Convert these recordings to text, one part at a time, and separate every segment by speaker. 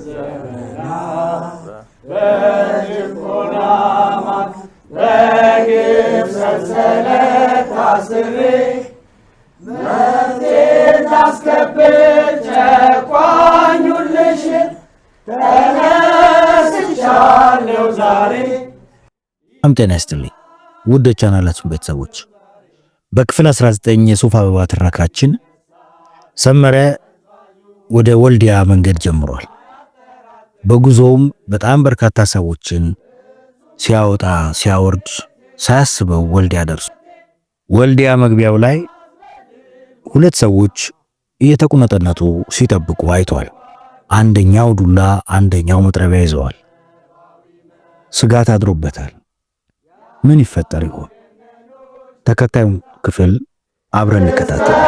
Speaker 1: ዘመናት በጭቆና ማቅ በግፍ ሰንሰለት ታስሬ መብቴን ታስከብር ጨቋኙን ልሽር ተነስቻለሁ ዛሬ።
Speaker 2: ጤና ይስጥልኝ ውድ ቻናላችን ቤተሰቦች፣ በክፍል 19 የሱፍ አበባ ትረካችን ሰመረ ወደ ወልዲያ መንገድ ጀምሯል። በጉዞውም በጣም በርካታ ሰዎችን ሲያወጣ ሲያወርድ ሳያስበው ወልዲያ ደርሶ ወልዲያ መግቢያው ላይ ሁለት ሰዎች እየተቁነጠነቱ ሲጠብቁ አይቷል። አንደኛው ዱላ፣ አንደኛው መጥረቢያ ይዘዋል። ስጋት አድሮበታል። ምን ይፈጠር ይሆን? ተከታዩ ክፍል አብረን እንከታተል።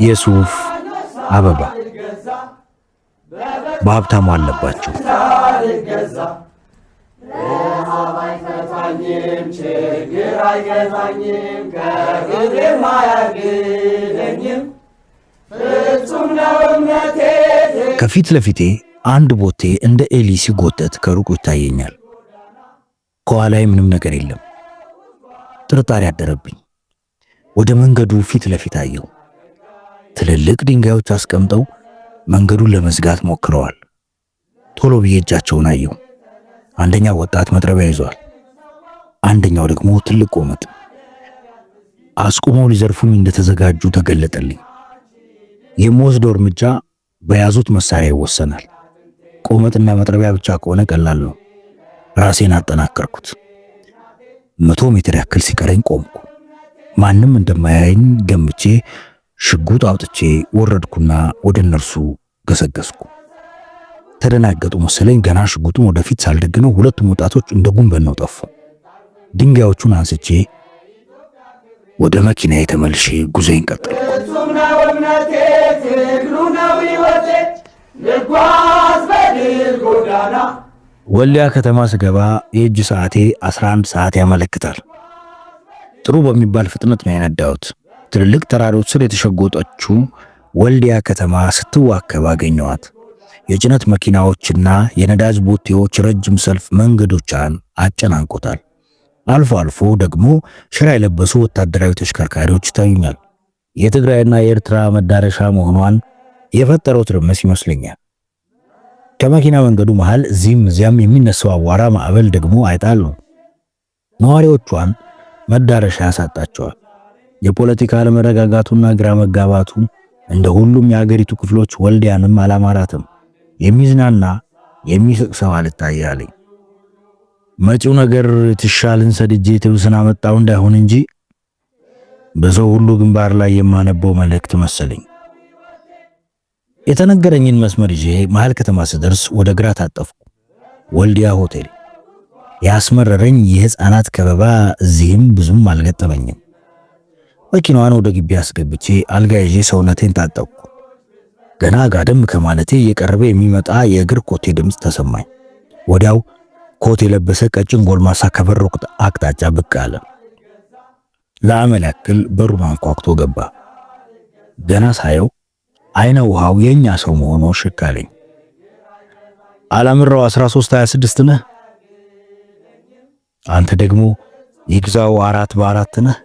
Speaker 2: የሱፍ አበባ በሀብታሙ አለባቸው። ከፊት ለፊቴ አንድ ቦቴ እንደ ኤሊ ሲጎተት ከሩቁ ይታየኛል። ከኋላዬ ምንም ነገር የለም። ጥርጣሬ አደረብኝ። ወደ መንገዱ ፊት ለፊት አየሁ። ትልልቅ ድንጋዮች አስቀምጠው መንገዱን ለመዝጋት ሞክረዋል። ቶሎ ብዬ እጃቸውን አየሁ። አንደኛው ወጣት መጥረቢያ ይዟል፣ አንደኛው ደግሞ ትልቅ ቆመጥ። አስቁመው ሊዘርፉኝ እንደተዘጋጁ ተገለጠልኝ። የምወስደው እርምጃ በያዙት መሳሪያ ይወሰናል። ቆመጥና መጥረቢያ ብቻ ከሆነ ቀላል ነው። ራሴን አጠናከርኩት። 100 ሜትር ያክል ሲቀረኝ ቆምኩ። ማንም እንደማያየኝ ገምቼ ሽጉጥ አውጥቼ ወረድኩና ወደ እነርሱ ገሰገስኩ። ተደናገጡ መሰለኝ። ገና ሽጉጡን ወደፊት ሳልደግነው ሁለቱም ወጣቶች እንደ ጉንበን ነው ጠፉ። ድንጋዮቹን አንስቼ ወደ መኪናዬ ተመልሼ ጉዞዬን ቀጠልኩ። ወልዲያ ከተማ ስገባ የእጅ ሰዓቴ 11 ሰዓት ያመለክታል። ጥሩ በሚባል ፍጥነት ነው የነዳሁት። ትልልቅ ተራሮች ስር የተሸጎጠችው ወልዲያ ከተማ ስትዋከብ አገኘኋት። የጭነት መኪናዎችና የነዳጅ ቦቴዎች ረጅም ሰልፍ መንገዶቿን አጨናንቆታል። አልፎ አልፎ ደግሞ ሽራ የለበሱ ወታደራዊ ተሽከርካሪዎች ይታዩኛል። የትግራይና የኤርትራ መዳረሻ መሆኗን የፈጠረው ትርምስ ይመስለኛል። ከመኪና መንገዱ መሃል እዚህም እዚያም የሚነሳው አቧራ ማዕበል ደግሞ አይጣል ነው። ነዋሪዎቿን መዳረሻ ያሳጣቸዋል። የፖለቲካ አለመረጋጋቱና ግራ መጋባቱ እንደ ሁሉም የአገሪቱ ክፍሎች ወልዲያንም አላማራትም። የሚዝናና የሚስቅ ሰው አልታያለኝ። መጪው ነገር ትሻልን ሰድጄ ትብስና መጣው እንዳይሆን እንጂ በሰው ሁሉ ግንባር ላይ የማነበው መልእክት መሰለኝ። የተነገረኝን መስመር ይዤ መሃል ከተማ ስደርስ ወደ ግራ ታጠፍኩ። ወልዲያ ሆቴል። ያስመረረኝ የህፃናት ከበባ እዚህም ብዙም አልገጠመኝም። መኪናዋን ወደ ግቢ አስገብቼ አልጋ ይዤ ሰውነቴን ታጠብኩ። ገና ጋደም ከማለቴ እየቀረበ የሚመጣ የእግር ኮቴ ድምፅ ተሰማኝ። ወዲያው ኮት የለበሰ ቀጭን ጎልማሳ ከበሩ አቅጣጫ ብቅ አለ። ለአመል ያክል በሩን አንኳኩቶ ገባ። ገና ሳየው አይነ ውሃው የኛ ሰው መሆኑ ሽካለኝ። አላምራው 1326 ነህ? አንተ ደግሞ ይግዛው 4x4 ነህ?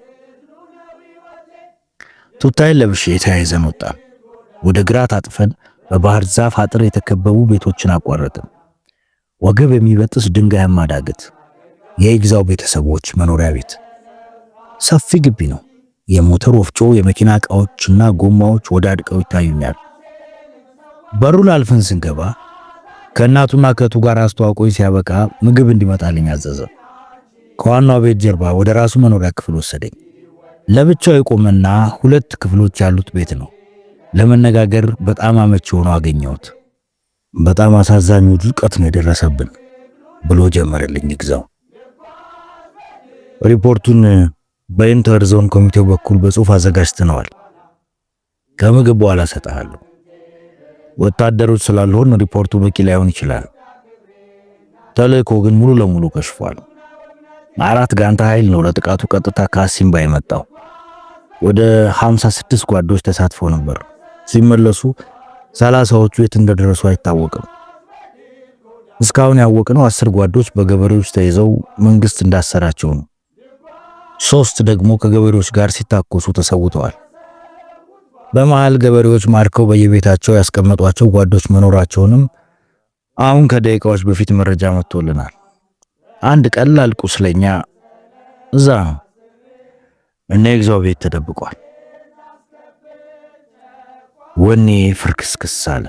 Speaker 2: ቱታይን ለብሼ ተያይዘን ወጣን። ወደ ግራ ታጥፈን በባህር ዛፍ አጥር የተከበቡ ቤቶችን አቋረጥን። ወገብ የሚበጥስ ድንጋያማ ዳገት፣ የይግዛው ቤተሰቦች መኖሪያ ቤት። ሰፊ ግቢ ነው። የሞተር ወፍጮ፣ የመኪና ዕቃዎችና ጎማዎች ወዳድቀው ይታዩኛል። በሩ ላልፈን ስንገባ ከእናቱና ከቱ ጋር አስተዋውቆኝ ሲያበቃ ምግብ እንዲመጣልኝ አዘዘ። ከዋናው ቤት ጀርባ ወደ ራሱ መኖሪያ ክፍል ወሰደኝ። ለብቻው የቆመና 2 ክፍሎች ያሉት ቤት ነው። ለመነጋገር በጣም አመቺ ሆኖ አገኘሁት። በጣም አሳዛኝ ውድቀት ነው የደረሰብን ብሎ ጀመረልኝ ይግዛው። ሪፖርቱን በኢንተር ዞን ኮሚቴው በኩል በጽሁፍ አዘጋጅተነዋል። ከምግብ በኋላ ሰጣለሁ። ወታደሮች ስላልሆን ሪፖርቱ በቂ ላይሆን ይችላል። ተልእኮ ግን ሙሉ ለሙሉ ከሽፏል። 4 ጋንታ ኃይል ነው ለጥቃቱ ቀጥታ ከአሲምባ የመጣው። ወደ 56 ጓዶች ተሳትፎ ነበር። ሲመለሱ ሰላሳዎቹ የት እንደደረሱ አይታወቅም። እስካሁን ያወቅነው 10 ጓዶች በገበሬዎች ተይዘው መንግስት እንዳሰራቸው ነው። 3 ደግሞ ከገበሬዎች ጋር ሲታኮሱ ተሰውተዋል። በመሃል ገበሬዎች ማርከው በየቤታቸው ያስቀመጧቸው ጓዶች መኖራቸውንም አሁን ከደቂቃዎች በፊት መረጃ መጥቶልናል። አንድ ቀላል ቁስለኛ እዛ እነ ይግዛው ቤት ተደብቋል። ወኔ ፍርክስክስ አለ።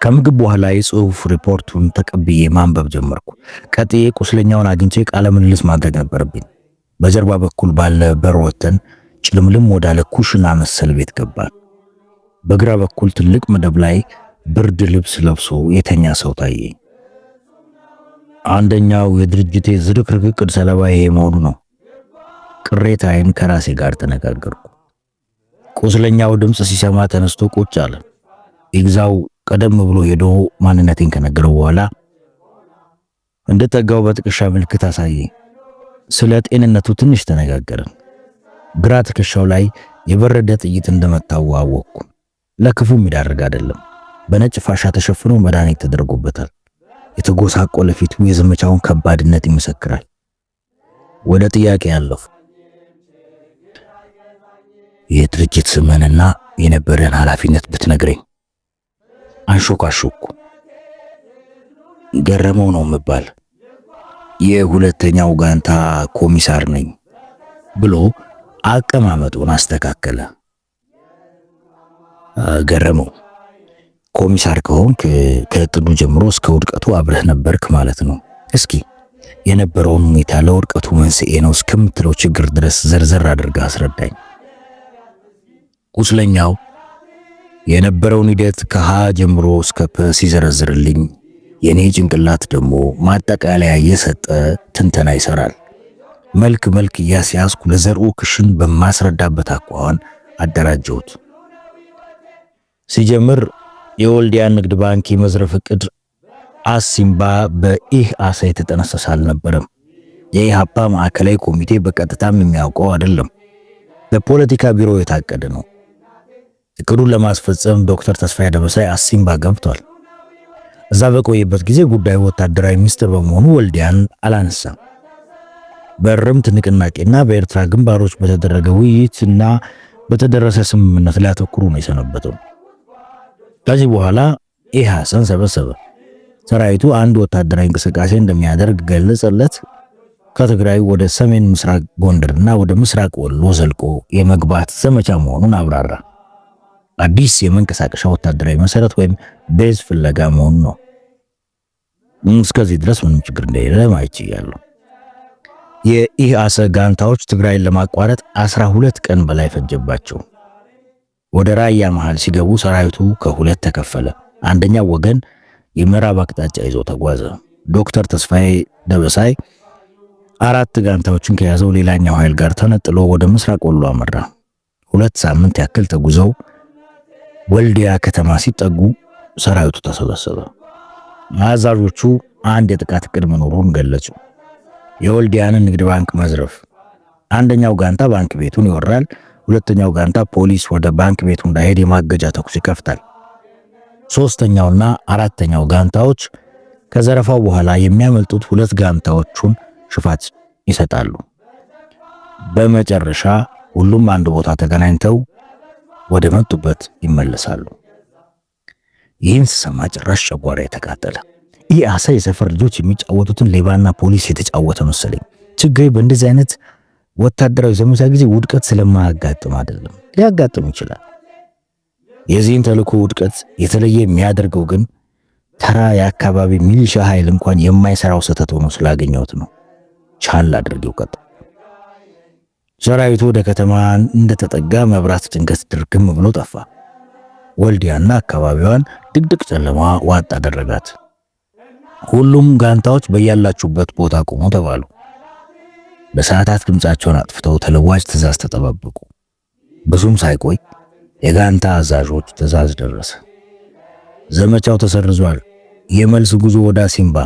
Speaker 2: ከምግብ በኋላ የጽሑፍ ሪፖርቱን ተቀብዬ ማንበብ ጀመርኩ። ቀጥዬ ቁስለኛውን አግኝቼ ቃለ ምልልስ ማድረግ ነበረብኝ። በጀርባ በኩል ባለ በር ወጥተን ጭልምልም ወዳለ ኩሽና መሰል ቤት ገባን። በግራ በኩል ትልቅ መደብ ላይ ብርድ ልብስ ለብሶ የተኛ ሰው ታየ። አንደኛው የድርጅቴ ዝርክርክ ዕቅድ ሰለባ ይሄ መሆኑ ነው። ቅሬታዬን ከራሴ ጋር ተነጋገርኩ። ቁስለኛው ድምፅ ሲሰማ ተነስቶ ቁጭ አለ። ይግዛው ቀደም ብሎ ሄዶ ማንነቴን ከነገረው በኋላ እንደጠጋው በጥቅሻ ምልክት አሳየ። ስለ ጤንነቱ ትንሽ ተነጋገርን። ግራ ትከሻው ላይ የበረደ ጥይት እንደመታው አወቅኩ። ለክፉ የሚዳርግ አይደለም። በነጭ ፋሻ ተሸፍኖ መድኃኒት ተደርጎበታል። የተጎሳቆለ ፊቱ የዘመቻውን ከባድነት ይመሰክራል። ወደ ጥያቄ ያለፉ የድርጅት ስምንና የነበረን ኃላፊነት ብትነግረኝ። አንሾካሾኩ። ገረመው ነው የምባል የሁለተኛው ጋንታ ኮሚሳር ነኝ ብሎ አቀማመጡን አስተካከለ። ገረመው፣ ኮሚሳር ከሆንክ ከጥዱ ጀምሮ እስከ ውድቀቱ አብረህ ነበርክ ማለት ነው። እስኪ የነበረውን ሁኔታ ለውድቀቱ መንስኤ ነው እስከምትለው ችግር ድረስ ዘርዘር አድርገህ አስረዳኝ። ቁስለኛው የነበረውን ሂደት ከሀ ጀምሮ እስከ ፐ ሲዘረዝርልኝ የኔ ጭንቅላት ደግሞ ማጠቃለያ እየሰጠ ትንተና ይሰራል። መልክ እያስያዝኩ ለዘርኡ ክሽን በማስረዳበት አኳኋን አደራጀሁት። ሲጀምር የወልዲያ ንግድ ባንክ የመዝረፍ ዕቅድ አሲምባ በኢህአሳ የተጠነሰሰ አልነበረም። የኢህአፓ ማዕከላዊ ኮሚቴ በቀጥታም የሚያውቀው አይደለም። በፖለቲካ ቢሮ የታቀደ ነው። እቅዱን ለማስፈጸም ዶክተር ተስፋዬ ደበሳይ አሲምባ ገብቷል። እዛ በቆየበት ጊዜ ጉዳዩ ወታደራዊ ሚኒስትር በመሆኑ ወልዲያን አላነሳም። በእርምት ንቅናቄና በኤርትራ ግንባሮች በተደረገ ውይይትና በተደረሰ ስምምነት ላይ አተኩሮ ነው የሰነበተው። ከዚህ በኋላ ኢህአሰን ሰበሰበ። ሰራዊቱ አንድ ወታደራዊ እንቅስቃሴ እንደሚያደርግ ገለጸለት። ከትግራይ ወደ ሰሜን ምስራቅ ጎንደርና ወደ ምስራቅ ወሎ ዘልቆ የመግባት ዘመቻ መሆኑን አብራራ። አዲስ የመንቀሳቀሻ ወታደራዊ መሰረት ወይም ቤዝ ፍለጋ መሆኑ ነው። እስከዚህ ድረስ ምንም ችግር እንደሌለ ማየት ይችላል። የኢህአሰ ጋንታዎች ትግራይን ለማቋረጥ 12 ቀን በላይ ፈጀባቸው። ወደ ራያ መሃል ሲገቡ ሰራዊቱ ከሁለት ተከፈለ። አንደኛው ወገን የምዕራብ አቅጣጫ ይዞ ተጓዘ። ዶክተር ተስፋዬ ደበሳይ 4 ጋንታዎችን ከያዘው ሌላኛው ኃይል ጋር ተነጥሎ ወደ ምስራቅ ወሎ አመራ። 2 ሳምንት ያክል ተጉዘው ወልዲያ ከተማ ሲጠጉ ሰራዊቱ ተሰበሰበ። አዛዦቹ አንድ የጥቃት ዕቅድ መኖሩን ገለጹ። የወልዲያንን ንግድ ባንክ መዝረፍ። አንደኛው ጋንታ ባንክ ቤቱን ይወራል። ሁለተኛው ጋንታ ፖሊስ ወደ ባንክ ቤቱ እንዳይሄድ የማገጃ ተኩስ ይከፍታል። ሶስተኛውና አራተኛው ጋንታዎች ከዘረፋው በኋላ የሚያመልጡት 2 ጋንታዎቹን ሽፋት ይሰጣሉ። በመጨረሻ ሁሉም አንድ ቦታ ተገናኝተው ወደ መጡበት ይመለሳሉ። ይህን ስሰማ ጭራሽ ጨጓራ የተቃጠለ። ኢህአሳ የሰፈር ልጆች የሚጫወቱትን ሌባና ፖሊስ የተጫወተ መሰለኝ። ችግሬ በእንደዚህ አይነት ወታደራዊ ዘመቻ ጊዜ ውድቀት ስለማያጋጥም አይደለም፣ ሊያጋጥም ይችላል። የዚህን ተልእኮ ውድቀት የተለየ የሚያደርገው ግን ተራ የአካባቢ ሚሊሻ ኃይል እንኳን የማይሰራው ስህተት ሆኖ ስላገኘሁት ነው። ቻል አድርጌው ቀጥ ሰራዊቱ ወደ ከተማ እንደተጠጋ መብራት ድንገት ድርግም ብሎ ጠፋ። ወልዲያና አካባቢዋን ድቅድቅ ጨለማ ዋጥ አደረጋት። ሁሉም ጋንታዎች በያላችሁበት ቦታ ቆሙ ተባሉ። በሰዓታት ድምጻቸውን አጥፍተው ተለዋጭ ትእዛዝ ተጠባበቁ። ብዙም ሳይቆይ የጋንታ አዛዦች ትእዛዝ ደረሰ። ዘመቻው ተሰርዟል። የመልስ ጉዞ ወደ አሲምባ።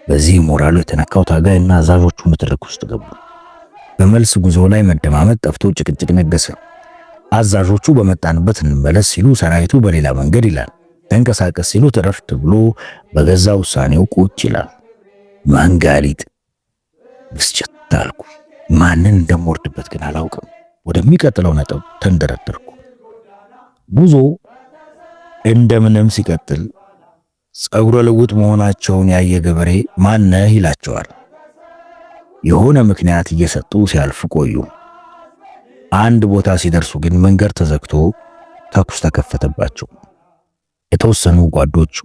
Speaker 2: በዚህ ሞራሉ የተነካው ታጋይና አዛዦቹ ምትርክ ውስጥ ገቡ። በመልስ ጉዞ ላይ መደማመጥ ጠፍቶ ጭቅጭቅ ነገሰ። አዛዦቹ በመጣንበት እንመለስ ሲሉ ሰራዊቱ በሌላ መንገድ ይላል። ተንቀሳቀስ ሲሉ ተረፍት ብሎ በገዛ ውሳኔው ቁጭ ይላል። ማንጋሊጥ ብስጭት አልኩ። ማንን እንደምወርድበት ግን አላውቅም። ወደሚቀጥለው ነጥብ ተንደረደርኩ። ጉዞ እንደምንም ሲቀጥል ጸጉረ ልውጥ መሆናቸውን ያየ ገበሬ ማነህ ይላቸዋል። የሆነ ምክንያት እየሰጡ ሲያልፍ ቆዩ። አንድ ቦታ ሲደርሱ ግን መንገድ ተዘግቶ ተኩስ ተከፈተባቸው። የተወሰኑ ጓዶች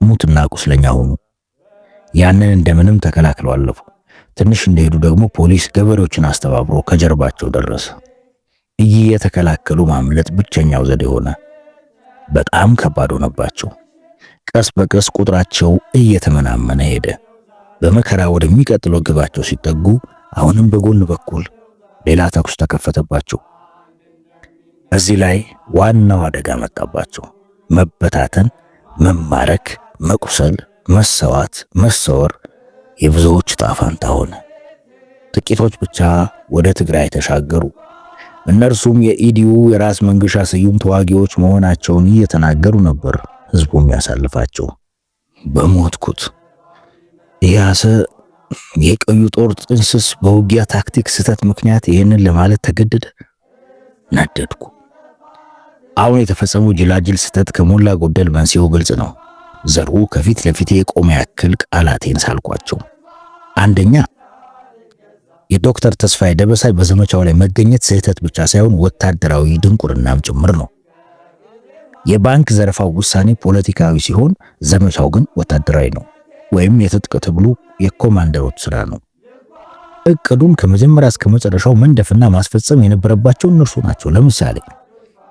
Speaker 2: ሙትና ቁስለኛ ሆኑ። ያንን እንደምንም ተከላክለው አለፉ። ትንሽ እንደሄዱ ደግሞ ፖሊስ ገበሬዎችን አስተባብሮ ከጀርባቸው ደረሰ። እየተከላከሉ ማምለጥ ብቸኛው ዘዴ ሆነ። በጣም ከባድ ሆነባቸው። ቀስ በቀስ ቁጥራቸው እየተመናመነ ሄደ። በመከራ ወደሚቀጥለው ግባቸው ሲጠጉ አሁንም በጎን በኩል ሌላ ተኩስ ተከፈተባቸው። እዚህ ላይ ዋናው አደጋ መጣባቸው። መበታተን፣ መማረክ፣ መቁሰል፣ መሰዋት፣ መሰወር የብዙዎች ዕጣ ፈንታ ሆነ። ጥቂቶች ብቻ ወደ ትግራይ ተሻገሩ። እነርሱም የኢዲዩ የራስ መንገሻ ስዩም ተዋጊዎች መሆናቸውን እየተናገሩ ነበር ህዝቡ የሚያሳልፋቸው። በሞትኩት ያሰ የቀዩ ጦር ጥንስስ በውጊያ ታክቲክ ስህተት ምክንያት ይህንን ለማለት ተገደደ። ነደድኩ። አሁን የተፈጸመው ጅላጅል ስህተት ከሞላ ጎደል መንስኤው ግልጽ ነው። ዘሩ ከፊት ለፊቴ የቆመ ያክል ቃላቴን ሳልኳቸው። አንደኛ፣ የዶክተር ተስፋዬ ደበሳይ በዘመቻው ላይ መገኘት ስህተት ብቻ ሳይሆን ወታደራዊ ድንቁርናም ጭምር ነው። የባንክ ዘረፋው ውሳኔ ፖለቲካዊ ሲሆን ዘመቻው ግን ወታደራዊ ነው፣ ወይም የትጥቅ ትግሉ የኮማንደሮች ስራ ነው። እቅዱን ከመጀመሪያ እስከ መጨረሻው መንደፍና ማስፈጸም የነበረባቸው እነርሱ ናቸው። ለምሳሌ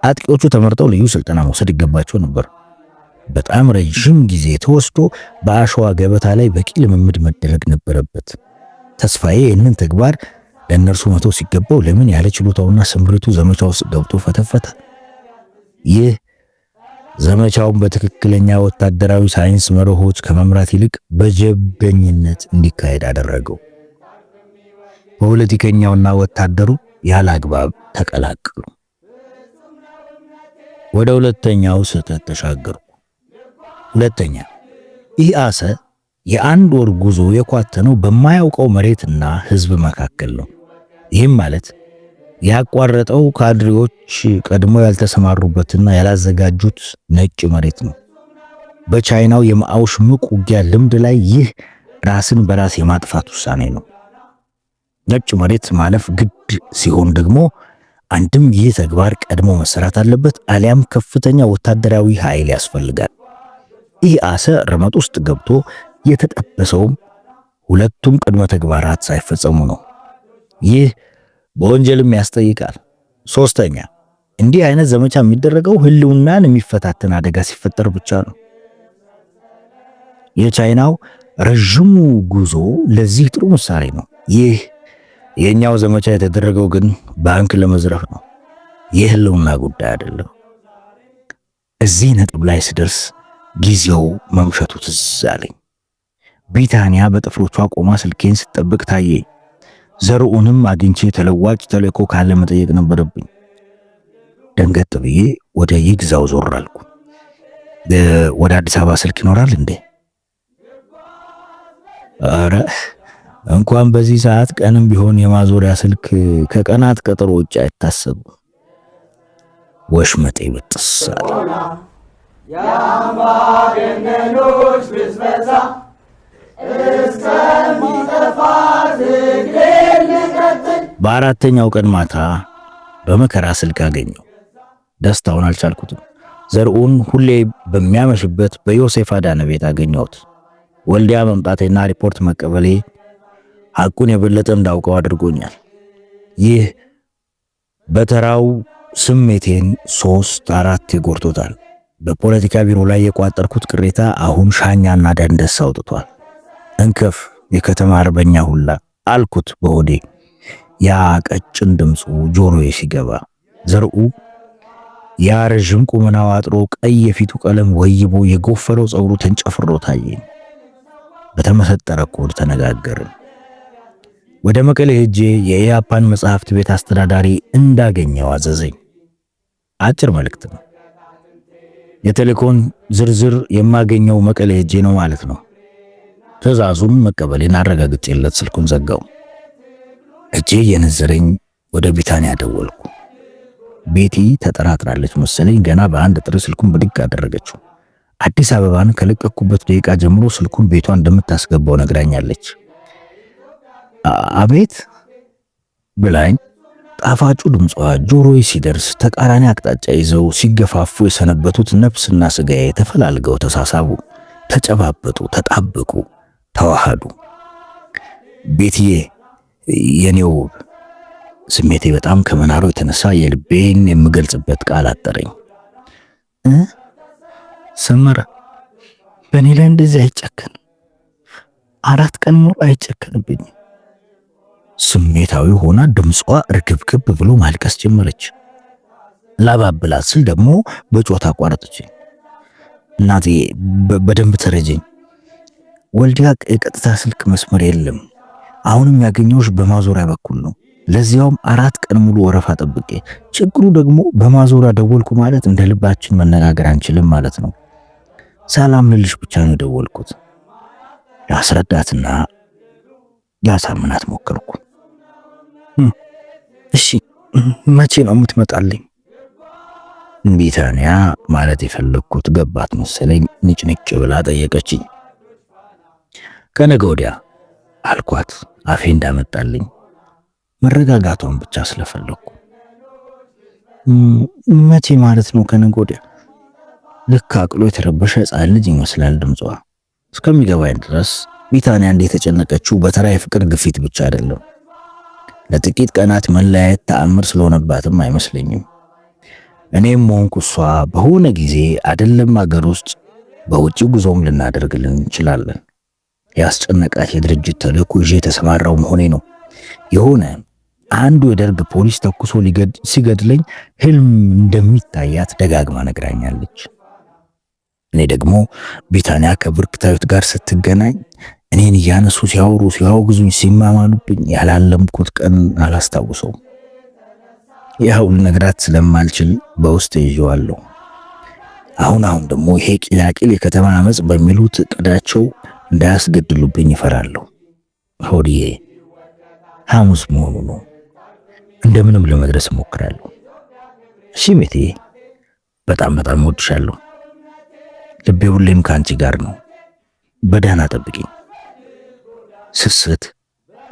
Speaker 2: አጥቂዎቹ ተመርጠው ልዩ ስልጠና መውሰድ ይገባቸው ነበር። በጣም ረጅም ጊዜ ተወስዶ በአሸዋ ገበታ ላይ በቂ ልምምድ መደረግ ነበረበት። ተስፋዬ ይህንን ተግባር ለእነርሱ መተው ሲገባው ለምን ያለ ችሎታውና ስምሪቱ ዘመቻ ውስጥ ገብቶ ፈተፈተ? ይህ ዘመቻውን በትክክለኛ ወታደራዊ ሳይንስ መርሆች ከመምራት ይልቅ በጀብደኝነት እንዲካሄድ አደረገው። ፖለቲከኛውና ወታደሩ ያለ አግባብ ተቀላቀሉ። ወደ ሁለተኛው ስህተት ተሻገርኩ። ሁለተኛ፣ ኢአሰ የአንድ ወር ጉዞ የኳተነው በማያውቀው መሬትና ህዝብ መካከል ነው። ይህም ማለት ያቋረጠው ካድሬዎች ቀድሞ ያልተሰማሩበትና ያላዘጋጁት ነጭ መሬት ነው። በቻይናው የማኦ ሽምቅ ውጊያ ልምድ ላይ ይህ ራስን በራስ የማጥፋት ውሳኔ ነው። ነጭ መሬት ማለፍ ግድ ሲሆን ደግሞ አንድም ይህ ተግባር ቀድሞ መሰራት አለበት፣ አሊያም ከፍተኛ ወታደራዊ ኃይል ያስፈልጋል። ኢአሰ ረመጥ ውስጥ ገብቶ የተጠበሰውም ሁለቱም ቅድመ ተግባራት ሳይፈጸሙ ነው። ይህ በወንጀልም ያስጠይቃል። ሶስተኛ፣ እንዲህ አይነት ዘመቻ የሚደረገው ህልውናን የሚፈታተን አደጋ ሲፈጠር ብቻ ነው። የቻይናው ረዥሙ ጉዞ ለዚህ ጥሩ ምሳሌ ነው። ይህ የኛው ዘመቻ የተደረገው ግን ባንክ ለመዝረፍ ነው። የህልውና ጉዳይ አይደለም። እዚህ ነጥብ ላይ ስደርስ ጊዜው መምሸቱ ትዝ አለኝ። ብሪታንያ በጥፍሮቿ ቆማ ስልኬን ስትጠብቅ ታየኝ። ዘርኡንም አግኝቼ ተለዋጭ ተልእኮ ካለ መጠየቅ ነበረብኝ። ደንገጥ ብዬ ወደ ይግዛው ዞር አልኩ። ወደ አዲስ አበባ ስልክ ይኖራል እንዴ? አረ እንኳን በዚህ ሰዓት ቀንም ቢሆን የማዞሪያ ስልክ ከቀናት ቀጠሮ ውጭ አይታሰብም። ወሽመጤ በጥስ አለ።
Speaker 1: የአምባገነኖች ብዝበዛ እስከሚጠፋ ትግሬን ልቀጥል።
Speaker 2: በአራተኛው ቀን ማታ በመከራ ስልክ አገኘው። ደስታውን አልቻልኩትም። ዘርኡን ሁሌ በሚያመሽበት በዮሴፍ አዳነ ቤት አገኘሁት። ወልዲያ መምጣቴና ሪፖርት መቀበሌ ሐቁን የበለጠ እንዳውቀው አድርጎኛል። ይህ በተራው ስሜቴን 3-4 ይጎርቶታል። በፖለቲካ ቢሮ ላይ የቋጠርኩት ቅሬታ አሁን ሻኛና ደንደስ አውጥቷል። እንከፍ የከተማ አርበኛ ሁላ አልኩት በሆዴ። ያ ቀጭን ድምፁ ጆሮዬ ሲገባ ዘርኡ ያ ረዥም ቁመናው አጥሮ ቀይ የፊቱ ቀለም ወይቦ የጎፈረው ጸጉሩ ተንጨፍሮ ታየኝ። በተመሰጠረ ኮድ ተነጋገርን። ወደ መቀሌ ሄጄ የኢያፓን መጽሐፍት ቤት አስተዳዳሪ እንዳገኘው አዘዘኝ። አጭር መልእክት ነው። የቴሌኮን ዝርዝር የማገኘው መቀሌ ሄጄ ነው ማለት ነው። ትዕዛዙን መቀበሌን አረጋግጬለት ስልኩን ዘጋው። እጄ የነዘረኝ ወደ ቢታንያ ደወልኩ። ቤቲ ተጠራጥራለች መሰለኝ። ገና በአንድ ጥሪ ስልኩን ብድግ አደረገችው። አዲስ አበባን ከለቀኩበት ደቂቃ ጀምሮ ስልኩን ቤቷ እንደምታስገባው ነግራኛለች። አቤት ብላኝ ጣፋጩ ድምጿ ጆሮዬ ሲደርስ ተቃራኒ አቅጣጫ ይዘው ሲገፋፉ የሰነበቱት ነፍስና ስጋዬ ተፈላልገው ተሳሳቡ፣ ተጨባበጡ፣ ተጣበቁ፣ ተዋሃዱ። ቤትዬ የኔው ስሜቴ በጣም ከመናሩ የተነሳ የልቤን የምገልጽበት ቃል አጠረኝ። ሰመረ በእኔ ላይ እንደዚህ አይጨከን፣ 4 ቀን ሙሉ አይጨከንብኝ። ስሜታዊ ሆና ድምጿ እርግብግብ ብሎ ማልቀስ ጀመረች። ላባብላት ስል ደግሞ በጮታ አቋረጠች። እናቴ በደንብ ተረጀኝ። ወልዲያ የቀጥታ ስልክ መስመር የለም። አሁንም ያገኘሁሽ በማዞሪያ በኩል ነው። ለዚያውም 4 ቀን ሙሉ ወረፋ ጠብቄ። ችግሩ ደግሞ በማዞሪያ ደወልኩ ማለት እንደ ልባችን መነጋገር አንችልም ማለት ነው። ሰላም ልልሽ ብቻ ነው ደወልኩት። ላስረዳትና ላሳምናት ሞከርኩ። እሺ መቼ ነው የምትመጣልኝ? ቢታንያ ማለት የፈለግኩት ገባት መሰለኝ። ንጭንጭ ብላ ጠየቀችኝ። ከነገ ወዲያ አልኳት አፌ እንዳመጣልኝ። መረጋጋቷን ብቻ ስለፈለግኩ። መቼ ማለት ነው ከነገ ወዲያ? ልክ አቅሎ የተረበሸ ሕፃን ልጅ ይመስላል ድምጿ። እስከሚገባኝ ድረስ ቢታንያ እንደ የተጨነቀችው በተራ የፍቅር ግፊት ብቻ አይደለም። ለጥቂት ቀናት መለያየት ተአምር ስለሆነባትም አይመስለኝም። እኔም ሆንኩ እሷ በሆነ ጊዜ አይደለም አገር ውስጥ በውጭ ጉዞም ልናደርግልን እንችላለን። ያስጨነቃት የድርጅት ተልእኮ ይዤ የተሰማራው መሆኔ ነው። የሆነ አንዱ የደርግ ፖሊስ ተኩሶ ሲገድለኝ ህልም እንደሚታያት ደጋግማ ነግራኛለች። እኔ ደግሞ ቢታንያ ከብርክታዊት ጋር ስትገናኝ እኔን እያነሱ ሲያወሩ ሲያወግዙኝ ሲማማሉብኝ ያላለምኩት ቀን አላስታውሰውም። ያው ልነግራት ስለማልችል በውስጥ ይዤዋለሁ። አሁን ደግሞ ይሄ ቂላቂል የከተማ አመጽ በሚሉት እቅዳቸው እንዳያስገድሉብኝ ይፈራለሁ። ሆዲዬ ሐሙስ መሆኑ ነው። እንደምንም ለመድረስ እሞክራለሁ። እሺ ሜቴ፣ በጣም እወድሻለሁ። ልቤ ሁሌም ከአንቺ ጋር ነው። በደህና ጠብቂኝ። ስስት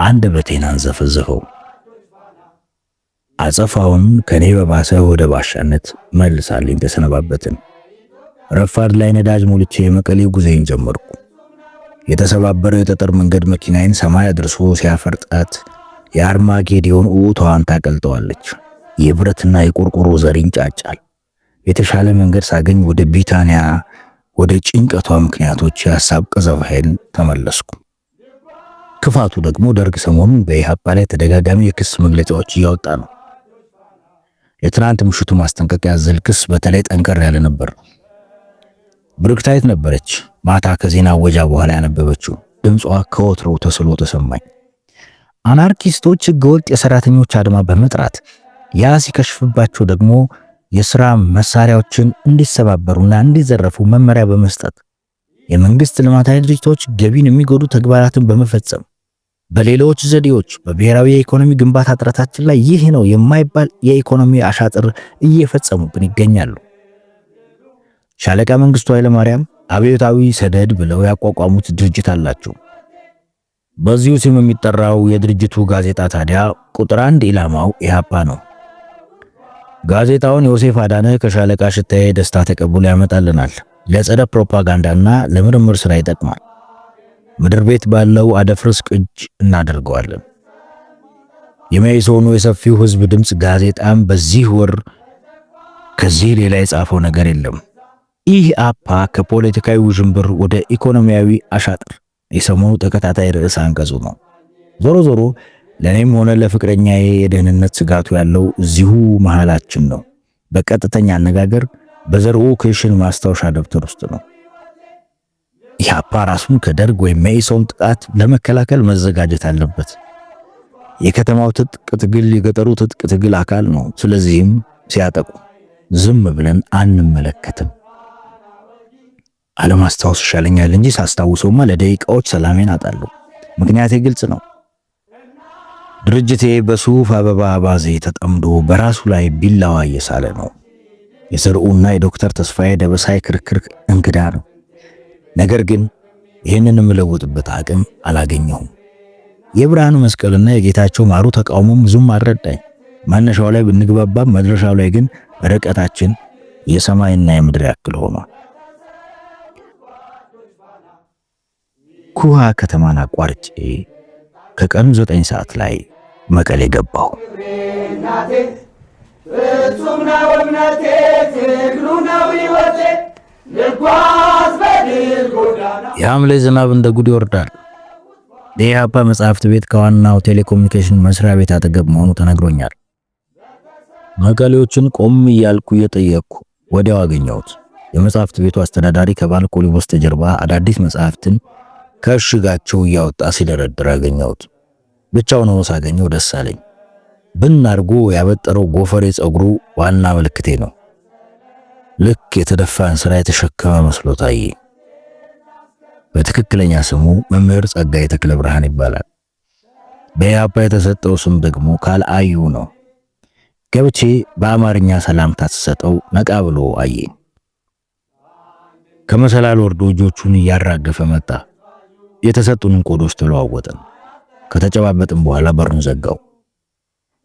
Speaker 2: አንደበቴን አንዘፈዘፈው። አጸፋውን ከኔ በባሰ ወደ ባሻነት መልሳልኝ ተሰነባበትን። ረፋድ ላይ ነዳጅ ሞልቼ የመቀሌ ጉዞዬን ጀመርኩ። የተሰባበረው የጠጠር መንገድ መኪናዬን ሰማይ አድርሶ ሲያፈርጣት የአርማጌዲዮን ኡታዋን ታቀልጠዋለች። የብረትና የቆርቆሮ ዘር ይንጫጫል። የተሻለ መንገድ ሳገኝ ወደ ቢታንያ ወደ ጭንቀቷ ምክንያቶች የሐሳብ ቀዘፋዬን ተመለስኩ። ክፋቱ ደግሞ ደርግ ሰሞኑን በኢህአፓ ላይ ተደጋጋሚ የክስ መግለጫዎች እያወጣ ነው። የትናንት ምሽቱ ማስጠንቀቂያ ያዘለ ክስ በተለይ ጠንከር ያለ ነበር። ብርክታይት ነበረች ማታ ከዜና ወጃ በኋላ ያነበበችው። ድምጿ ከወትሮው ተስሎ ተሰማኝ። አናርኪስቶች ህገወጥ የሰራተኞች አድማ በመጥራት ያ ሲከሽፍባቸው ደግሞ የሥራ መሳሪያዎችን እንዲሰባበሩና እንዲዘረፉ መመሪያ በመስጠት የመንግስት ልማታዊ ድርጅቶች ገቢን የሚጎዱ ተግባራትን በመፈጸም በሌሎች ዘዴዎች በብሔራዊ የኢኮኖሚ ግንባታ ጥረታችን ላይ ይህ ነው የማይባል የኢኮኖሚ አሻጥር እየፈጸሙብን ይገኛሉ። ሻለቃ መንግስቱ ኃይለማርያም አብዮታዊ ሰደድ ብለው ያቋቋሙት ድርጅት አላቸው። በዚሁ ስም የሚጠራው የድርጅቱ ጋዜጣ ታዲያ ቁጥር 1 ኢላማው ኢህአፓ ነው። ጋዜጣውን ዮሴፍ አዳነ ከሻለቃ ሽታዬ ደስታ ተቀብሎ ያመጣልናል። ለጸረ ፕሮፓጋንዳና ለምርምር ስራ ይጠቅማል። ምድር ቤት ባለው አደፍርስ ቅጅ እናደርገዋለን። የመኢሶኑ የሰፊው ህዝብ ድምጽ ጋዜጣም በዚህ ወር ከዚህ ሌላ የጻፈው ነገር የለም። ኢህአፓ ከፖለቲካዊ ውዥንብር ወደ ኢኮኖሚያዊ አሻጥር የሰሞኑ ተከታታይ ርዕስ አንቀጹ ነው። ዞሮ ዞሮ ለኔም ሆነ ለፍቅረኛዬ የደህንነት ስጋቱ ያለው እዚሁ መሃላችን ነው። በቀጥተኛ አነጋገር በዘርኡ ክሽን ማስታወሻ ደብተር ውስጥ ነው። ኢህአፓ ራሱን ከደርግ ወይም መኢሶን ጥቃት ለመከላከል መዘጋጀት አለበት። የከተማው ትጥቅ ትግል የገጠሩ ትጥቅ ትግል አካል ነው። ስለዚህም ሲያጠቁ ዝም ብለን አንመለከትም። አለማስታወስ ይሻለኛል እንጂ ሳስታውሰውማ ለደቂቃዎች ሰላሜን አጣለሁ። ምክንያቴ ግልጽ ነው። ድርጅቴ በሱፍ አበባ አባዜ ተጠምዶ በራሱ ላይ ቢላዋ እየሳለ ነው። የዘርኡና የዶክተር ተስፋዬ ደበሳይ ክርክር እንግዳ ነው። ነገር ግን ይህንን የምለውጥበት አቅም አላገኘሁም። የብርሃኑ መስቀልና የጌታቸው ማሩ ተቃውሞም ብዙም አልረዳኝ። ማነሻው ላይ ብንግባባም መድረሻው ላይ ግን ርቀታችን የሰማይና የምድር ያክል ሆኗል። ኩሃ ከተማን አቋርጬ ከቀኑ 9 ሰዓት ላይ መቀሌ ገባሁ።
Speaker 1: ፍጹም ነው እምነቴ፣ ትግሉ ነው ሕይወቴ፣ ልጓዝ በድል ጎዳና።
Speaker 2: የሐምሌ ዝናብ እንደ ጉድ ይወርዳል። የኢህአፓ መጽሐፍት ቤት ከዋናው ቴሌኮሙኒኬሽን መስሪያ ቤት አጠገብ መሆኑ ተነግሮኛል። መቀሌዎችን ቆም እያልኩ እየጠየቅኩ ወዲያው አገኘሁት። የመጽሐፍት ቤቱ አስተዳዳሪ ከባልኮኒ በስተጀርባ አዳዲስ መጽሐፍትን ከእሽጋቸው እያወጣ ሲደረድር አገኘሁት። ብቻውን ሆኖ ሳገኘው ደስ አለኝ። ብን አድርጎ ያበጠረው ጎፈሬ ጸጉሩ ዋና ምልክቴ ነው። ልክ የተደፋን ስራ የተሸከመ መስሎ ታየ። በትክክለኛ ስሙ መምህር ጸጋዬ ተክለ ብርሃን ይባላል። በኢህአፓ የተሰጠው ስም ደግሞ ካልአዩ ነው። ገብቼ በአማርኛ ሰላምታ ተሰጠው ነቃ ብሎ አየኝ። ከመሰላል ወርዶ እጆቹን እያራገፈ መጣ። የተሰጡንን ኮዶች ተለዋወጥን። ከተጨባበጥን በኋላ በሩን ዘጋው።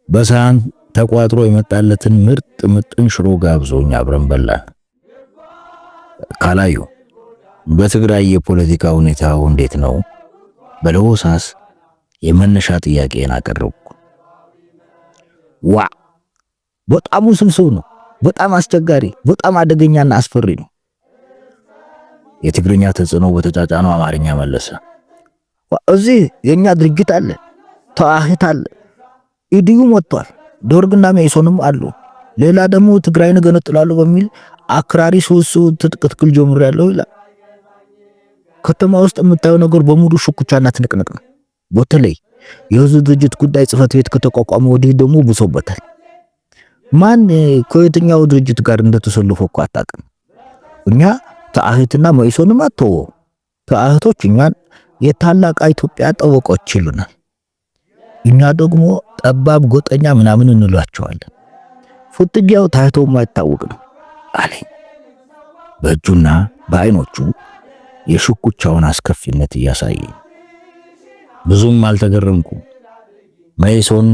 Speaker 2: በሳህን ተቋጥሮ የመጣለትን ምርጥ ምጥን ሽሮ ጋብዞኝ አብረን በላን። ካላዩ በትግራይ የፖለቲካ ሁኔታው እንዴት ነው? በለሆሳስ የመነሻ ጥያቄን አቀረብኩ። በጣም ውስብስብ ነው። በጣም አስቸጋሪ፣ በጣም አደገኛና አስፈሪ ነው። የትግርኛ ተጽዕኖ በተጫጫነው አማርኛ መለሰ። እዚህ የኛ ድርጅት አለ፣ ተዋህት አለ፣ ኢዲዩም ወጥቷል፣ ዶርግና መኢሶንም አሉ። ሌላ ደግሞ ትግራይን ገነጥላሉ በሚል አክራሪ ትጥቅ ትግል ጀምሬያለሁ ይላል። ከተማ ውስጥ የምታየው ነገር በሙሉ ሽኩቻና ትንቅንቅ ነው። በተለይ የህዝብ ድርጅት ጉዳይ ጽህፈት ቤት ከተቋቋመ ወዲህ ደግሞ ብሶበታል። ማን ከየትኛው ድርጅት ጋር እንደተሰለፈ እኮ አታውቅም። እኛ ተአህትና መኢሶንም አተው ተአህቶች እኛን የታላቅ ኢትዮጵያ ጠበቆች ይሉናል። እኛ ደግሞ ጠባብ ጎጠኛ ምናምን እንሏቸዋለን። ፍትጊያው ታይቶ የማይታወቅ ነው አለኝ። በእጁና በአይኖቹ የሽኩቻውን አስከፊነት እያሳየኝ ብዙም አልተገረምኩም። መኢሶን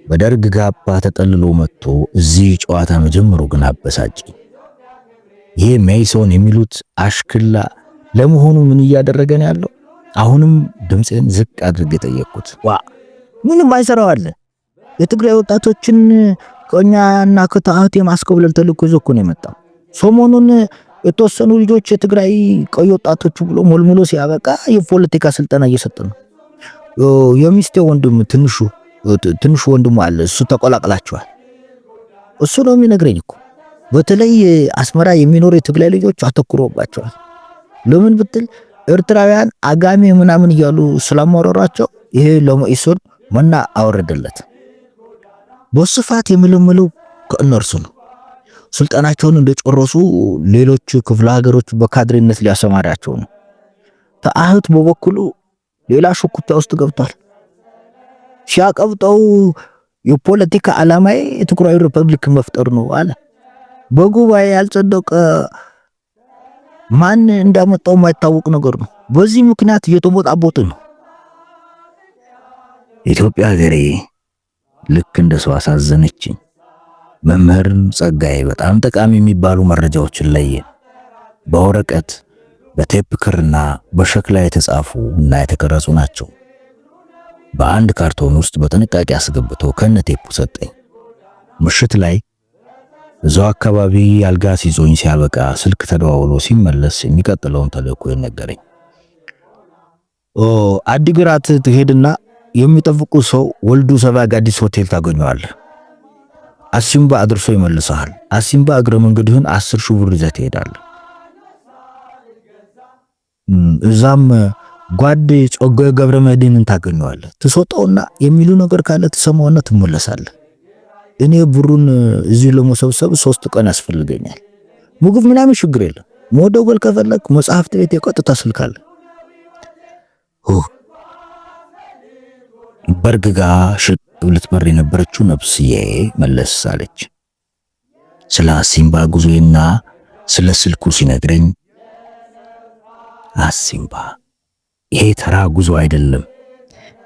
Speaker 2: በደርግ ጋባ ተጠልሎ መጥቶ እዚህ ጨዋታ መጀመሩ ግን አበሳጨኝ። ይሄ መኢሶን የሚሉት አሽክላ ለመሆኑ ምን እያደረገ ነው ያለው? አሁንም ድምፄን ዝቅ አድርጌ ጠየቅኩት። ምንም አይሰራው አለ። የትግራይ ወጣቶችን ከኛና ከተአህት የማስኮብለል ተልእኮ ይዞ እኮ ነው የመጣው። ሰሞኑን የተወሰኑ ልጆች የትግራይ ቀይ ወጣቶች ብሎ ሞልሙሎ ሲያበቃ የፖለቲካ ስልጠና እየሰጠ ነው። የሚስቴ ወንድም ትንሹ ወንድሙ አለ፣ እሱ ተቆላቅላቸዋል። እሱ ነው የሚነግረኝ እኮ። በተለይ አስመራ የሚኖሩ የትግራይ ልጆች አተኩሮባቸዋል። ለምን ብትል ኤርትራውያን አጋሜ ምናምን እያሉ ስላማረራቸው ይሄ ለመኢሶን መና አወረደለት። በስፋት የሚለምለው ከእነርሱ ነው። ስልጣናቸውን እንደጨረሱ ሌሎች ክፍለ ሀገሮች በካድሬነት ሊያሰማራቸው ነው። ተአህት በበኩሉ ሌላ ሽኩቻ ውስጥ ገብቷል። ሲያቀብጠው የፖለቲካ ዓላማዬ የትግራይ ሪፐብሊክ መፍጠር ነው አለ። በጉባኤ ያልጸደቀ ማን እንዳመጣው የማይታወቅ ነገር ነው። በዚህ ምክንያት እየተቦጣቦጥ ነው። ኢትዮጵያ ሀገሬ ልክ እንደ ሰው አሳዘነችኝ። መምህር ጸጋዬ በጣም ጠቃሚ የሚባሉ መረጃዎችን ለየ። በወረቀት በቴፕ ክርና በሸክላ የተጻፉ እና የተቀረጹ ናቸው። በአንድ ካርቶን ውስጥ በጥንቃቄ አስገብቶ ከነቴፑ ሰጠኝ። ምሽት ላይ እዛው አካባቢ አልጋ ሲዞኝ ሲያበቃ ስልክ ተደዋውሎ ሲመለስ የሚቀጥለውን ተልእኮ ይነገረኝ። አዲግራት ትሄድና የሚጠብቁ ሰው ወልዱ ሰባ ጋዲስ ሆቴል ታገኘዋለህ። አሲምባ አድርሶ ይመልሰሃል። አሲምባ እግረ መንገድህን 10,000 ብር ይዘህ ትሄዳለህ። እዛም ጓድ ጾጋዬ ገብረ መድህንን ታገኘዋለህ። ትሰጠውና የሚሉ ነገር ካለ ትሰማውና ትመለሳለህ። እኔ ብሩን እዚህ ለመሰብሰብ 3 ቀን ያስፈልገኛል። ምግብ ምናምን ችግር የለም። መደወል ከፈለክ መጽሐፍት ቤት የቀጥታ ስልክ አለ። በርግጋ ሽቅብ ልትበር የነበረችው ነፍስዬ መለስ አለች። ስለ አሲምባ ጉዞዬና ስለ ስልኩ ሲነግረኝ አሲምባ ይሄ ተራ ጉዞ አይደለም።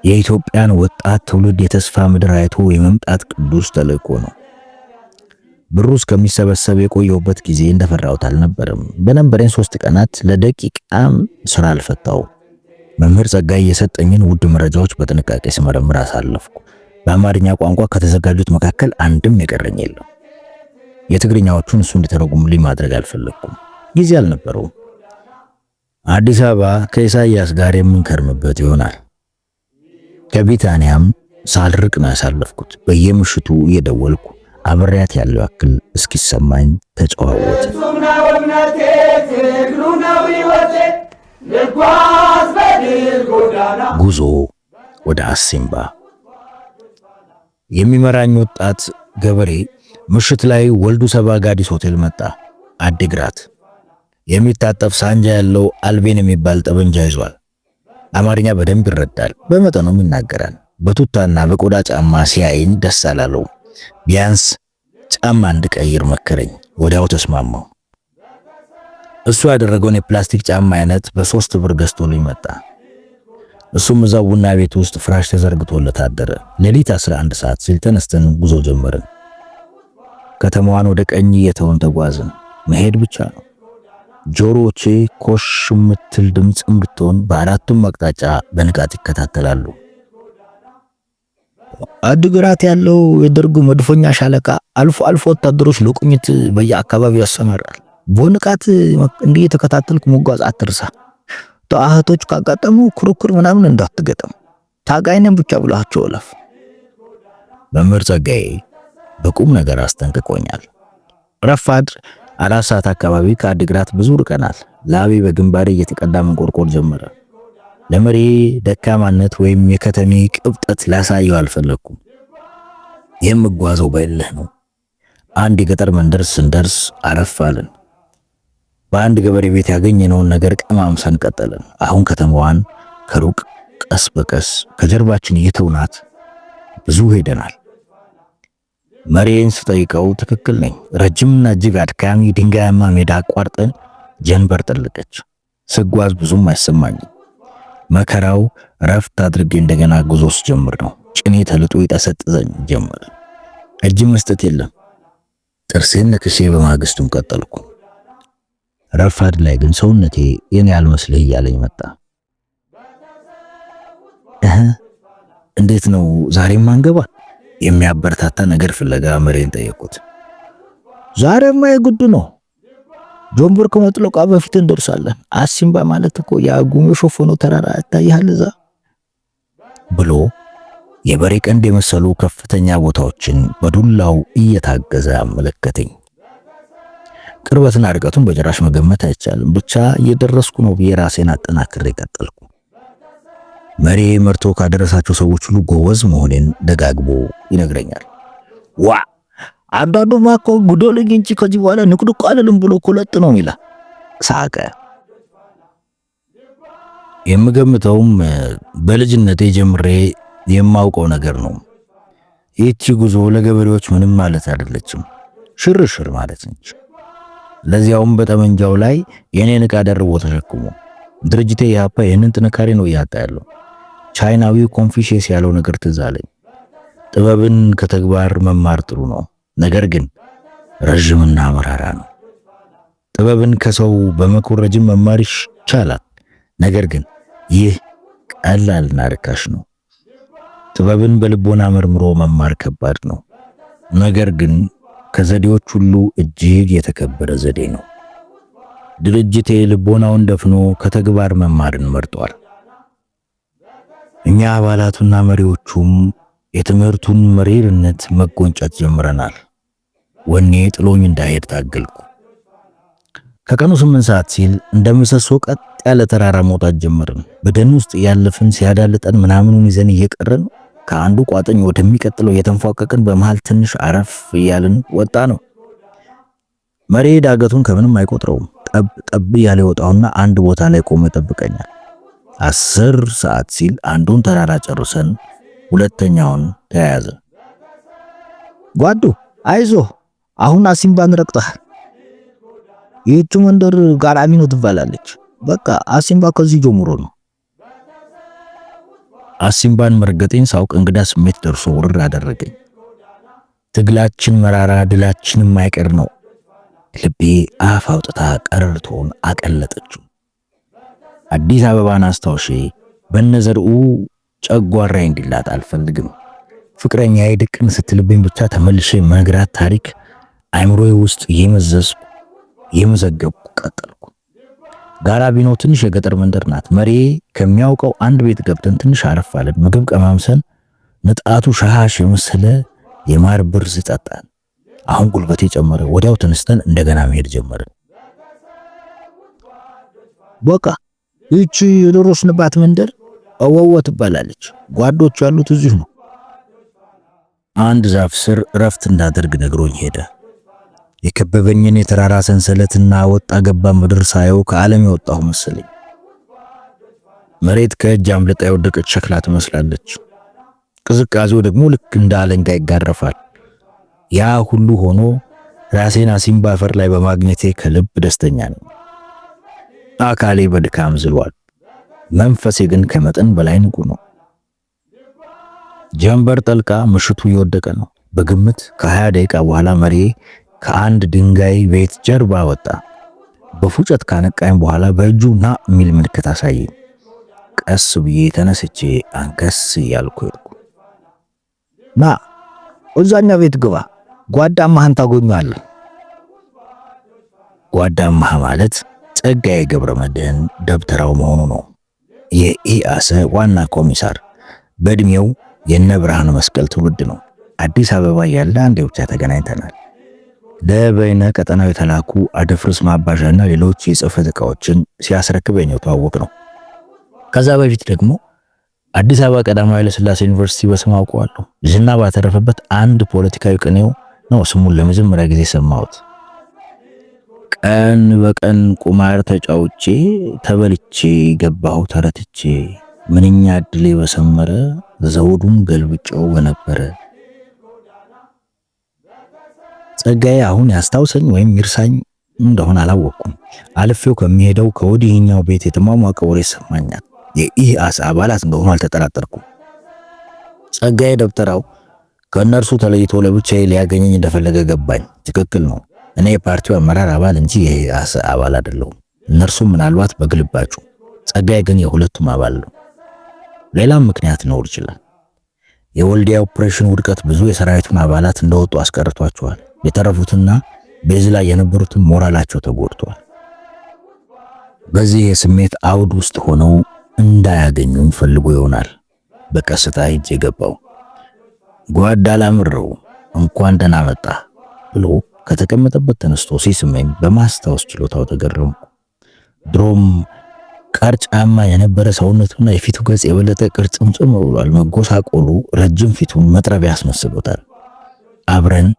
Speaker 2: የኢትዮጵያን ወጣት ትውልድ የተስፋ ምድር አይቶ የመምጣት ቅዱስ ተልእኮ ነው። ብሩ እስከሚሰበሰብ የቆየውበት ጊዜ እንደፈራሁት አልነበረም። በነበረኝ 3 ቀናት ለደቂቃም ስራ አልፈታው። መምህር ጸጋይ የሰጠኝን ውድ መረጃዎች በጥንቃቄ ስመረምር አሳለፍኩ። በአማርኛ ቋንቋ ከተዘጋጁት መካከል አንድም የቀረኝ የለም። የትግርኛዎቹን እሱ እንዲተረጉምልኝ ማድረግ አልፈለኩም። ጊዜ አልነበረውም። አዲስ አበባ ከኢሳያስ ጋር የምንከርምበት ይሆናል። ከቢታንያም ሳልርቅ ነው ያሳለፍኩት። በየምሽቱ እየደወልኩ አብሬያት ያለው ያክል እስኪሰማኝ ተጨዋወተ። ጉዞ ወደ አሲምባ። የሚመራኝ ወጣት ገበሬ ምሽት ላይ ወልዱ ሰባ ጋዲስ ሆቴል መጣ። አዲግራት የሚታጠፍ ሳንጃ ያለው አልቤን የሚባል ጠበንጃ ይዟል። አማርኛ በደንብ ይረዳል፣ በመጠኑም ይናገራል። በቱታና በቆዳ ጫማ ሲያይኝ ደስ አላለው። ቢያንስ ጫማ እንድቀይር መከረኝ። ወዲያው ተስማማው። እሱ ያደረገውን የፕላስቲክ ጫማ አይነት በ3 ብር ገዝቶልኝ መጣ። እሱም እዛው ቡና ቤት ውስጥ ፍራሽ ተዘርግቶለት አደረ። ሌሊት 11 ሰዓት ሲል ተነስተን ጉዞ ጀመርን። ከተማዋን ወደ ቀኝ እየተውን ተጓዝን። መሄድ ብቻ ነው። ጆሮዎቼ ኮሽ የምትል ድምፅም ብትሆን በአራቱም አቅጣጫ በንቃት ይከታተላሉ። አዲግራት ያለው የደርግ መድፎኛ ሻለቃ አልፎ አልፎ ወታደሮች ለቁኝት በየአካባቢው ያሰማራል። በንቃት እንዲህ የተከታተልኩ መጓዝ አትርሳ። ተአህቶች ካጋጠሙ ክርክር ምናምን እንዳትገጠም። ታጋይነን ብቻ ብላቸው እለፍ። መምህር ጸጋዬ በቁም ነገር አስጠንቅቆኛል። ረፋድ 4 ሰዓት አካባቢ ከአዲግራት ብዙ ርቀናል። ላቤ በግንባሬ እየተቀዳ መንቆርቆር ጀመረ። ለመሪ ደካማነት ወይም የከተሜ ቅብጠት ላሳየው አልፈለኩም። የምጓዘው በእልህ ነው። አንድ የገጠር መንደር ስንደርስ አረፍ አለን። በአንድ ገበሬ ቤት ያገኘነውን ነገር ቀማምሰን ቀጠለን። አሁን ከተማዋን ከሩቅ ቀስ በቀስ ከጀርባችን እየተውናት ብዙ ሄደናል። መሪን ስጠይቀው ትክክል ነኝ። ረጅምና እጅግ አድካሚ ድንጋያማ ሜዳ አቋርጠን ጀንበር ጠለቀች። ስጓዝ ብዙም አይሰማኝም። መከራው ረፍት አድርጌ እንደገና ጉዞ ስጀምር ነው ጭኔ ተልጦ ይጠሰጥዘኝ ጀመር። እጅ መስጠት የለም። ጥርሴን ነክሼ በማግስቱም ቀጠልኩ። ረፋድ ላይ ግን ሰውነቴ የኔ አልመስልህ እያለኝ መጣ። እንዴት ነው ዛሬም አንገባ? የሚያበረታታ ነገር ፍለጋ መሪን ጠየቁት። ዛሬማ የግድ ነው። ጆንበር ከመጥለቋ በፊት እንደርሳለን። አሲምባ ማለት እኮ ያጉም የሾፈነው ተራራ ይታያል እዛ ብሎ የበሬ ቀንድ የመሰሉ ከፍተኛ ቦታዎችን በዱላው እየታገዘ አመለከተኝ። ቅርበትና ርቀቱን በጭራሽ መገመት አይቻልም። ብቻ እየደረስኩ ነው ብዬ ራሴን አጠናክሬ ቀጠልኩ። መሪ መርቶ ካደረሳቸው ሰዎች ሁሉ ጎበዝ መሆኔን ደጋግቦ ይነግረኛል። ዋ አንዳንዱማ እኮ ጉዶልኝ እንጂ ከዚህ በኋላ ንቁድቁ አልልም ብሎ ኮለጥ ነው ሚላ ሳቀ። የምገምተውም በልጅነቴ ጀምሬ የማውቀው ነገር ነው። ይህቺ ጉዞ ለገበሬዎች ምንም ማለት አይደለችም፣ ሽርሽር ማለት ነች። ለዚያውም በጠመንጃው ላይ የኔን ዕቃ ደርቦ ተሸክሞ። ድርጅቴ ያፓ ይህንን ጥንካሬ ነው እያጣ ያለው። ቻይናዊው ኮንፊሽየስ ያለው ነገር ትዝ አለኝ። ጥበብን ከተግባር መማር ጥሩ ነው፣ ነገር ግን ረጅምና መራራ ነው። ጥበብን ከሰው በመኮረጅም መማር ይቻላል፣ ነገር ግን ይህ ቀላልና ርካሽ ነው። ጥበብን በልቦና መርምሮ መማር ከባድ ነው፣ ነገር ግን ከዘዴዎች ሁሉ እጅግ የተከበረ ዘዴ ነው። ድርጅቴ ልቦናውን ደፍኖ ከተግባር መማርን መርጧል። እኛ አባላቱና መሪዎቹም የትምህርቱን መሪርነት መጎንጨት ጀምረናል። ወኔ ጥሎኝ እንዳይሄድ ታገልኩ። ከቀኑ 8 ሰዓት ሲል እንደምሰሶ ቀጥ ያለ ተራራ መውጣት ጀመርን። በደን ውስጥ ያለፍን ሲያዳልጠን ምናምኑን ይዘን እየቀረን ከአንዱ ቋጥኝ ወደሚቀጥለው የተንፏቀቅን በመሃል ትንሽ አረፍ እያልን ወጣ ነው። መሬ ዳገቱን ከምንም አይቆጥረውም። ጠብ ጠብ ያለ ወጣውና አንድ ቦታ ላይ ቆሞ ይጠብቀኛል። 10 ሰዓት ሲል አንዱን ተራራ ጨርሰን ሁለተኛውን ተያያዘ። ጓዱ አይዞ አሁን አሲምባን ረግጠሃል። ይህች መንደር ጋራሚኖ ትባላለች። በቃ አሲምባ ከዚህ ጀምሮ ነው። አሲምባን መርገጤን ሳውቅ እንግዳ ስሜት ደርሶ ውርር አደረገኝ። ትግላችን መራራ ድላችን የማይቀር ነው። ልቤ አፍ አውጥታ ቀረርቶን አቀለጠችው። አዲስ አበባን አስታውሼ በነዘርኡ ጨጓራዬ እንዲላጥ አልፈልግም። ፍቅረኛዬ ድቅን ስትልብኝ ብቻ ተመልሼ መግራት ታሪክ አይምሮዬ ውስጥ እየመዘዝኩ የመዘገብኩ ቀጠልኩ። ጋራቢኖ ትንሽ የገጠር መንደር ናት። መሬ ከሚያውቀው አንድ ቤት ገብተን ትንሽ አረፍ አለን። ምግብ ቀማምሰን ንጣቱ ሻሽ የመሰለ የማር ብርዝ ጠጣን። አሁን ጉልበቴ ጨመረ። ወዲያው ተነስተን እንደገና መሄድ ጀመርን። በቃ ይቺ የደረስንባት መንደር አወወ ትባላለች። ጓዶች ያሉት እዚሁ ነው። አንድ ዛፍ ስር እረፍት እንዳደርግ ነግሮኝ ሄደ። የከበበኝን የተራራ ሰንሰለትና ወጣ ገባ ምድር ሳየው ከዓለም የወጣሁ መሰለኝ። መሬት ከእጅ አምልጣ የወደቀች ሸክላ ትመስላለች። ቅዝቃዜው ደግሞ ልክ እንደ አለንጋ ይጋረፋል። ያ ሁሉ ሆኖ ራሴን አሲምባ አፈር ላይ በማግኘቴ ከልብ ደስተኛ ነኝ። አካሌ በድካም ዝሏል። መንፈሴ ግን ከመጠን በላይ ንቁ ነው። ጀንበር ጠልቃ ምሽቱ እየወደቀ ነው። በግምት ከ20 ደቂቃ በኋላ መሬ ከአንድ ድንጋይ ቤት ጀርባ ወጣ። በፉጨት ካነቃኝ በኋላ በእጁ ና የሚል ምልክት አሳየኝ። ቀስ ብዬ ተነስቼ አንከስ እያልኩ ሄድኩ። ና እዛኛ ቤት ግባ፣ ጓዳማህን ታገኛለህ። ጓዳማህ ማለት ጸጋዬ ገብረመድህን ደብተራው መሆኑ ነው። የኢአሰ ዋና ኮሚሳር፣ በእድሜው የነ ብርሃነ መስቀል ትውልድ ነው። አዲስ አበባ ያለ አንዴ ብቻ ተገናኝተናል። ለበይነ ቀጠናው የተላኩ አደፍርስ ማባዣና ሌሎች የጽህፈት ዕቃዎችን ሲያስረክበኝ ተዋወቅ ነው። ከዛ በፊት ደግሞ አዲስ አበባ ቀዳማዊ ኃይለ ሥላሴ ዩኒቨርሲቲ በስም አውቀዋለሁ። ዝና ባተረፈበት አንድ ፖለቲካዊ ቅኔው ነው ስሙን ለመጀመሪያ ጊዜ ሰማሁት። ቀን በቀን ቁማር ተጫውቼ ተበልቼ ገባሁ ተረትቼ፣ ምንኛ እድሌ በሰመረ ዘውዱን ገልብጨው በነበረ። ጸጋዬ አሁን ያስታውሰኝ ወይም ይርሳኝ እንደሆነ አላወቅኩም። አልፌው ከሚሄደው ከወዲህኛው ቤት የተሟሟቀ ወሬ ይሰማኛል። የኢአስ አባላት እንደሆኑ አልተጠራጠርኩም። ጸጋዬ ደብተራው ከእነርሱ ተለይቶ ለብቻዬ ሊያገኘኝ እንደፈለገ ገባኝ። ትክክል ነው። እኔ የፓርቲው አመራር አባል እንጂ የኢአስ አባል አይደለሁም። እነርሱም ምናልባት በግልባጩ፣ ጸጋዬ ግን የሁለቱም አባል ነው። ሌላም ምክንያት ሊኖር ይችላል። የወልዲያ ኦፕሬሽን ውድቀት ብዙ የሰራዊቱን አባላት እንደወጡ አስቀርቷቸዋል። የተረፉትና ቤዝ ላይ የነበሩትን ሞራላቸው ተጎድቷል። በዚህ የስሜት አውድ ውስጥ ሆነው እንዳያገኙኝ ፈልጎ ይሆናል በቀስታ ሂጄ ገባው። ጓዳ ላምረው እንኳን ደህና መጣ ብሎ ከተቀመጠበት ተነስቶ ሲስመኝ በማስታወስ ችሎታው ተገረምኩ። ድሮም ቀርጫማ የነበረ ሰውነቱና የፊቱ ገጽ የበለጠ ቅርጽምጽም ብሏል። መጎሳቆሉ ረጅም ፊቱን መጥረቢያ ያስመስሎታል። አብረን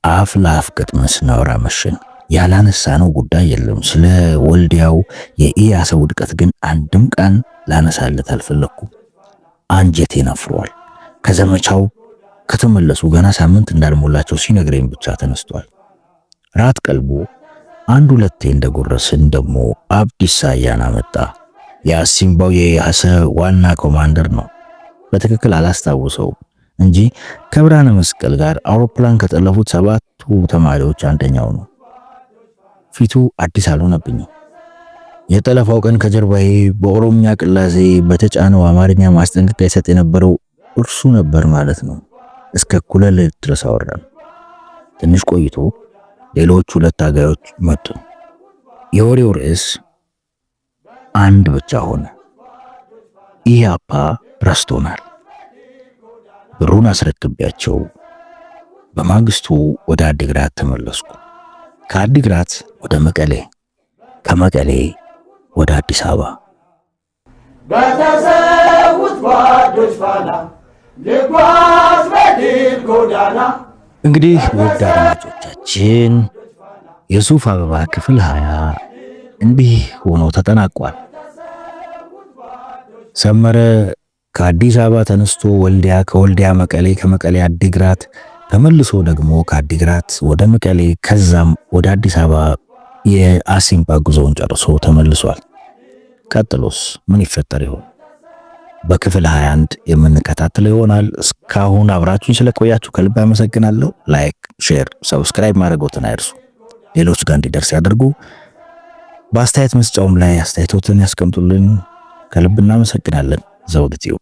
Speaker 2: አፍ ለአፍ ገጥመን ስናወራ መሸን። ያላነሳነው ጉዳይ የለም። ስለ ወልዲያው የኢያሰ ውድቀት ግን አንድም ቃል ላነሳለት አልፈለኩም። አንጀቴ ነፍሯል። ከዘመቻው ከተመለሱ ገና ሳምንት እንዳልሞላቸው ሲነግረኝ ብቻ ተነስቷል። ራት ቀልቦ አንድ ሁለቴ እንደጎረስን ደግሞ አብዲሳ አያና መጣ። የአሲምባው የኢያሰ ዋና ኮማንደር ነው። በትክክል አላስታውሰው እንጂ ከብርሃነ መስቀል ጋር አውሮፕላን ከጠለፉት 7ቱ ተማሪዎች አንደኛው ነው። ፊቱ አዲስ አልሆነብኝም። የጠለፋው ቀን ከጀርባዬ በኦሮምኛ ቅላሴ በተጫነው አማርኛ ማስጠንቀቂያ ይሰጥ የነበረው እርሱ ነበር ማለት ነው። እስከ እኩለ ሌሊት ድረስ አወራን። ትንሽ ቆይቶ ሌሎች 2 ታጋዮች መጡ። የወሬው ርዕስ አንድ ብቻ ሆነ። ኢህአፓ ረስቶናል። ብሩን አስረክቤያቸው በማግስቱ ወደ አዲግራት ተመለስኩ። ከአዲግራት ወደ መቀሌ፣ ከመቀሌ ወደ አዲስ አበባ።
Speaker 1: በተሰዉት ጓዶች ፋና ልጓዝ በድል ጎዳና።
Speaker 2: እንግዲህ ውድ አድማጮቻችን የሱፍ አበባ ክፍል 20 እንዲህ ሆኖ ተጠናቋል። ሰመረ ከአዲስ አበባ ተነስቶ ወልዲያ፣ ከወልዲያ መቀሌ፣ ከመቀሌ አዲግራት፣ ተመልሶ ደግሞ ከአዲግራት ወደ መቀሌ ከዛም ወደ አዲስ አበባ የአሲምባ ጉዞውን ጨርሶ ተመልሷል። ቀጥሎስ ምን ይፈጠር ይሆን? በክፍል 21 የምንከታተለው ይሆናል። እስካሁን አብራችሁን ስለቆያችሁ ከልብ አመሰግናለሁ። ላይክ፣ ሼር፣ ሰብስክራይብ ማድረግዎትን አይርሱ። ሌሎች ጋር እንዲደርስ ያደርጉ። በአስተያየት መስጫውም ላይ አስተያየቶትን ያስቀምጡልን። ከልብ እናመሰግናለን። ዘውድ ቲዩብ